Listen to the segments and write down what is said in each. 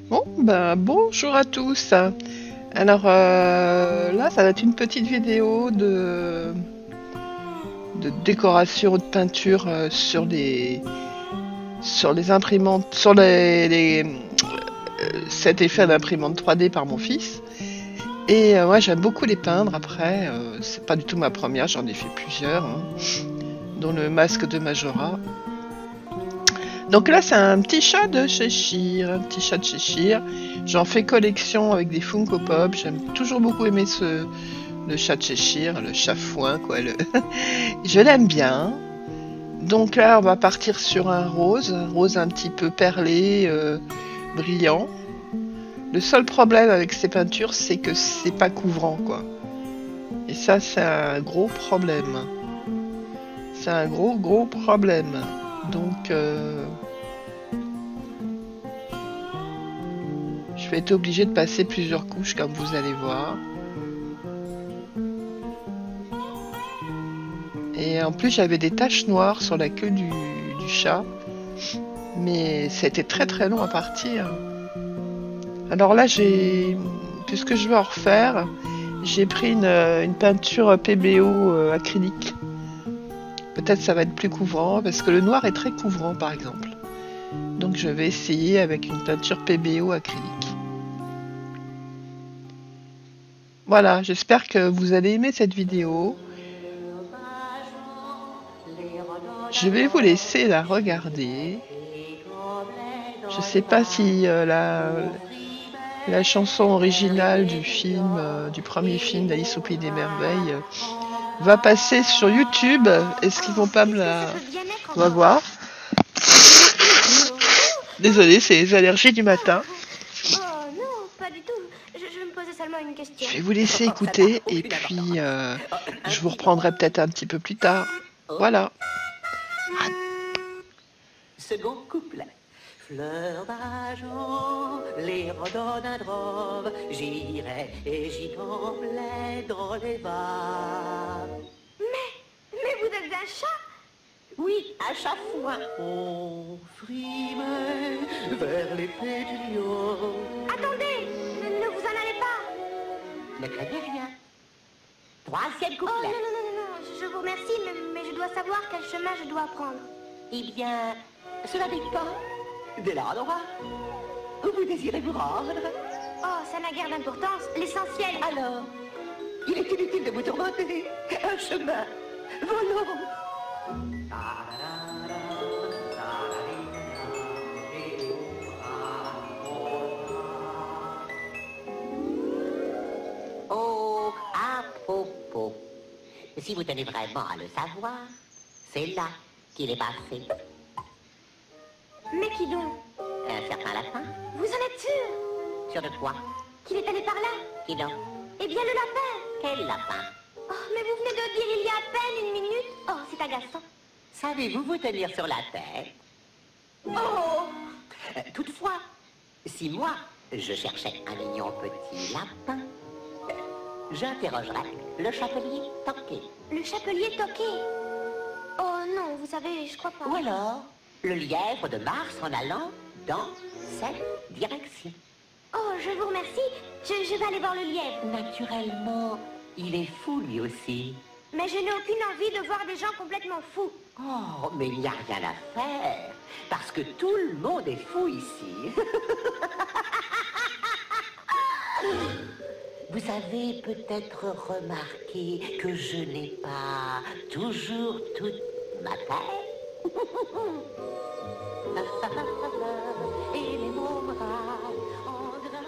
Bon, ben, bonjour à tous. Alors là, ça va être une petite vidéo de décoration, de peinture sur les imprimantes, sur cet effet d'imprimante 3D par mon fils. Et ouais, j'aime beaucoup les peindre. Après, c'est pas du tout ma première, j'en ai fait plusieurs, hein, dont le masque de Majora. Donc là, c'est un petit chat de Cheshire, un petit chat de Cheshire. J'en fais collection avec des Funko Pop. J'aime toujours beaucoup aimer le chat de Cheshire, le chat fouin, quoi. Je l'aime bien. Donc là, on va partir sur un rose un petit peu perlé, brillant. Le seul problème avec ces peintures, c'est que c'est pas couvrant, quoi. Et ça, c'est un gros problème. C'est un gros problème. Donc, je vais être obligée de passer plusieurs couches, comme vous allez voir. Et en plus, j'avais des taches noires sur la queue du chat. Mais c'était très long à partir. Alors là, puisque je veux en refaire, j'ai pris une peinture PBO acrylique. Peut-être ça va être plus couvrant, parce que le noir est très couvrant, par exemple. Donc je vais essayer avec une peinture PBO acrylique. Voilà, j'espère que vous allez aimer cette vidéo. Je vais vous laisser la regarder. Je sais pas si la chanson originale du film, du premier film d'Alice au Pays des Merveilles, va passer sur YouTube. Est-ce qu'ils vont pas me la... On va voir. Désolée, c'est les allergies du matin. Oh non, pas du tout. Je me posais seulement une question. Je vais vous laisser écouter et puis je vous reprendrai peut-être un petit peu plus tard. Voilà. Second couplet. Fleurs d'argent, les rhododendrons, j'irai et j'y tremblais dans les bas. Mais vous êtes un chat? Oui, à chaque fois, on frimait vers les pétuniaux. Attendez, ne vous en allez pas. Ne craignez rien. Troisième Oh couplet. non, je vous remercie, mais je dois savoir quel chemin je dois prendre. Eh bien, cela dépend de l'endroit où vous désirez vous rendre. Oh, ça n'a guère d'importance. L'essentiel... Alors, il est inutile de vous tourmenter. Un chemin, volons. Oh, à propos, si vous tenez vraiment à le savoir, c'est là qu'il est passé. Mais qui donc? Un certain lapin. Vous en êtes sûr? Sûr de quoi? Qu'il est allé par là? Qui donc? Eh bien, le lapin. Quel lapin? Oh, mais vous venez de dire il y a à peine une minute. Oh, c'est agaçant. Savez-vous vous tenir sur la tête? Oh! Toutefois, si moi, je cherchais un mignon petit lapin, j'interrogerais le chapelier Toqué. Le chapelier toqué. Oh non, vous savez, je crois pas. Ou alors, le lièvre de Mars en allant dans cette direction. Oh, je vous remercie. Je vais aller voir le lièvre. Naturellement, il est fou lui aussi. Mais je n'ai aucune envie de voir des gens complètement fous. Oh, mais il n'y a rien à faire, parce que tout le monde est fou ici. Vous avez peut-être remarqué que je n'ai pas toujours toute ma tête. Et les mots bras en gras.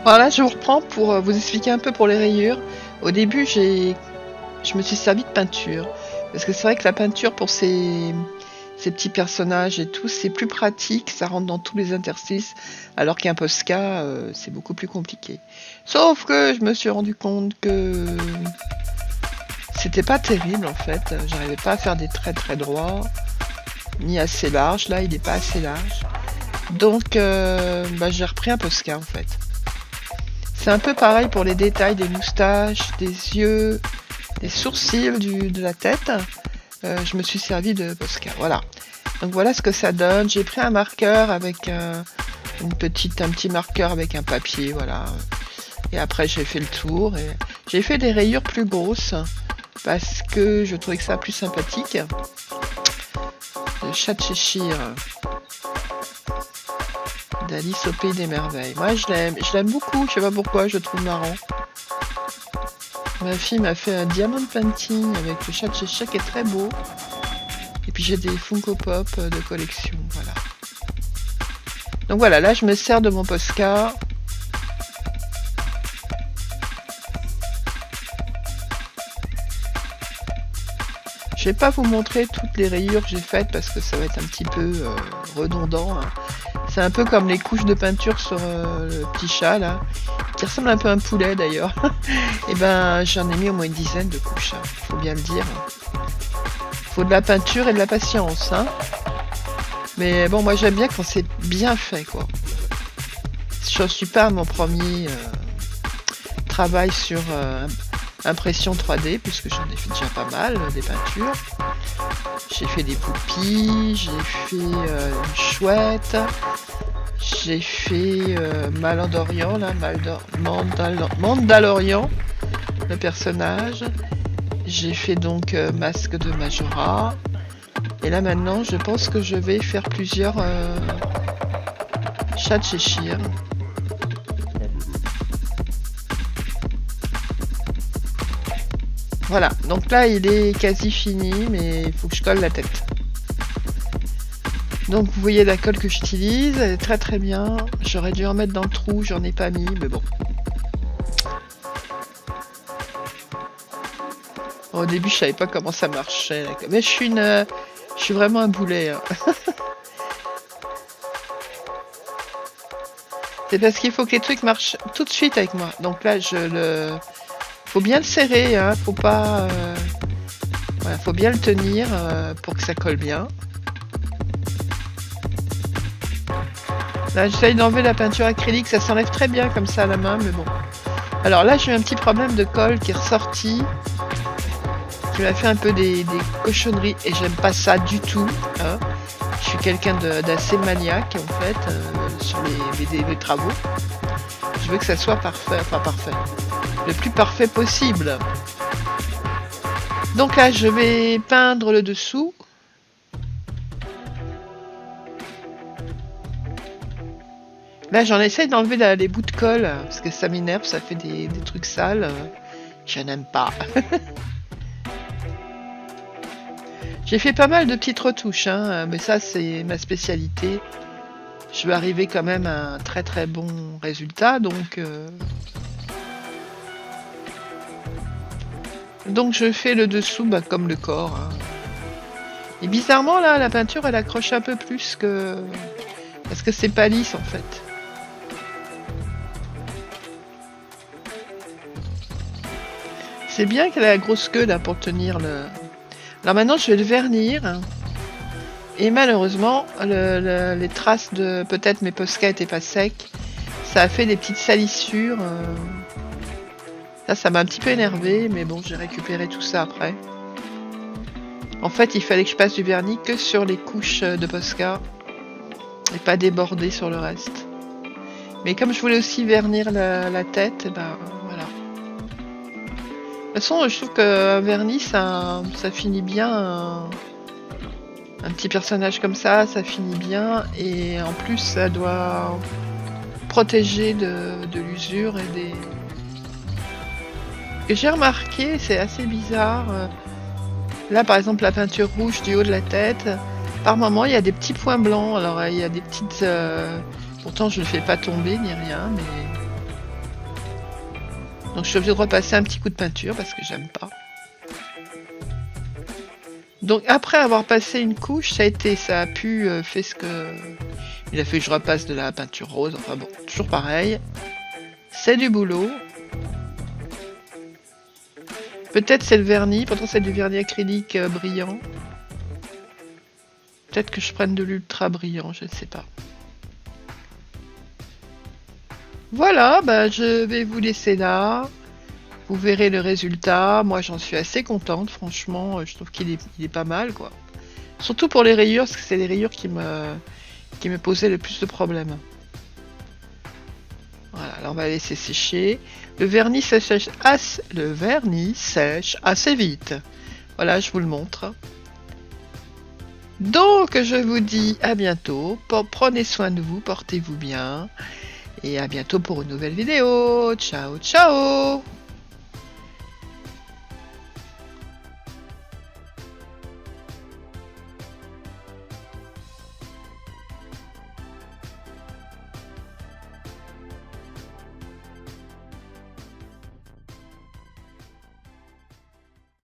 Voilà, je vous reprends pour vous expliquer un peu pour les rayures. Au début, je me suis servi de peinture. Parce que c'est vrai que la peinture pour ces petits personnages et tout, c'est plus pratique, ça rentre dans tous les interstices, alors qu'un Posca, c'est beaucoup plus compliqué. Sauf que je me suis rendu compte que c'était pas terrible en fait. J'arrivais pas à faire des traits très droits, ni assez larges. Là, il est pas assez large. Donc, j'ai repris un Posca en fait. C'est un peu pareil pour les détails des moustaches, des yeux, des sourcils de la tête. Je me suis servi de Posca. Voilà. Donc voilà ce que ça donne. J'ai pris un marqueur avec un petit marqueur avec un papier, voilà. Et après j'ai fait le tour et j'ai fait des rayures plus grosses parce que je trouvais que ça plus sympathique. Le chat de Cheshire d'Alice au pays des merveilles. Moi je l'aime beaucoup, je sais pas pourquoi, je le trouve marrant. Ma fille m'a fait un diamond painting avec le chat de Cheshire qui est très beau. Et puis j'ai des Funko Pop de collection, voilà. Donc voilà, là je me sers de mon Posca. Je vais pas vous montrer toutes les rayures que j'ai faites parce que ça va être un petit peu redondant. Hein. C'est un peu comme les couches de peinture sur le petit chat là, qui ressemble un peu à un poulet d'ailleurs. Et ben j'en ai mis au moins une dizaine de couches, hein, faut bien le dire. Faut de la peinture et de la patience, hein. Mais bon, moi j'aime bien quand c'est bien fait, quoi. Je suis pas à mon premier travail sur impression 3D, puisque j'en ai fait déjà pas mal, des peintures. J'ai fait des poupies, j'ai fait une chouette, j'ai fait Mandalorian, là, Mandalorian, le personnage. J'ai fait donc masque de Majora. Et là maintenant, je pense que je vais faire plusieurs chats de Cheshire. Voilà, donc là il est quasi fini, mais il faut que je colle la tête. Donc vous voyez la colle que j'utilise, elle est très très bien. J'aurais dû en mettre dans le trou, j'en ai pas mis, mais bon. Au début je savais pas comment ça marchait, mais je suis vraiment un boulet. Hein. C'est parce qu'il faut que les trucs marchent tout de suite avec moi. Donc là faut bien le serrer, hein, faut pas... Voilà, faut bien le tenir pour que ça colle bien. Là, j'essaye d'enlever la peinture acrylique, ça s'enlève très bien comme ça à la main, mais bon. Alors là, j'ai eu un petit problème de colle qui est ressorti, qui m'a fait un peu des cochonneries, et j'aime pas ça du tout. Hein. Je suis quelqu'un d'assez maniaque, en fait, sur les travaux. Je veux que ça soit parfait, enfin parfait. Le plus parfait possible. Donc là, je vais peindre le dessous. Là, j'en essaye d'enlever les bouts de colle, parce que ça m'énerve, ça fait des trucs sales. Je n'aime pas. J'ai fait pas mal de petites retouches, hein, mais ça, c'est ma spécialité. Je vais arriver quand même à un très très bon résultat, donc je fais le dessous comme le corps. Hein. Et bizarrement, là, la peinture, elle accroche un peu plus que... Parce que c'est pas lisse, en fait. C'est bien qu'elle a la grosse queue là pour tenir le... Alors maintenant je vais le vernir. Hein. Et malheureusement, les traces de... Peut-être mes Posca étaient pas secs. Ça a fait des petites salissures. Ça m'a un petit peu énervé, mais bon, j'ai récupéré tout ça après. En fait, il fallait que je passe du vernis que sur les couches de Posca. Et pas déborder sur le reste. Mais comme je voulais aussi vernir la tête, ben voilà. De toute façon, je trouve qu'un vernis, ça finit bien. Un petit personnage comme ça finit bien. Et en plus, ça doit protéger de l'usure et des... Ce que j'ai remarqué, c'est assez bizarre. Là, par exemple, la peinture rouge du haut de la tête, par moment, il y a des petits points blancs. Alors, il y a des petites... Pourtant, je ne le fais pas tomber ni rien, mais... Donc je suis obligée de repasser un petit coup de peinture parce que j'aime pas. Donc après avoir passé une couche, ça a pu faire ce que... Il a fait que je repasse de la peinture rose, enfin bon, toujours pareil. C'est du boulot. Peut-être c'est le vernis, pourtant c'est du vernis acrylique brillant. Peut-être que je prenne de l'ultra brillant, je ne sais pas. Voilà, bah, je vais vous laisser là. Vous verrez le résultat. Moi, j'en suis assez contente, franchement. Je trouve qu'il est pas mal, quoi. Surtout pour les rayures, parce que c'est les rayures qui me posaient le plus de problèmes. Voilà, là, on va laisser sécher. Le vernis sèche assez vite. Voilà, je vous le montre. Donc, je vous dis à bientôt. Prenez soin de vous, portez-vous bien. Et à bientôt pour une nouvelle vidéo. Ciao, ciao!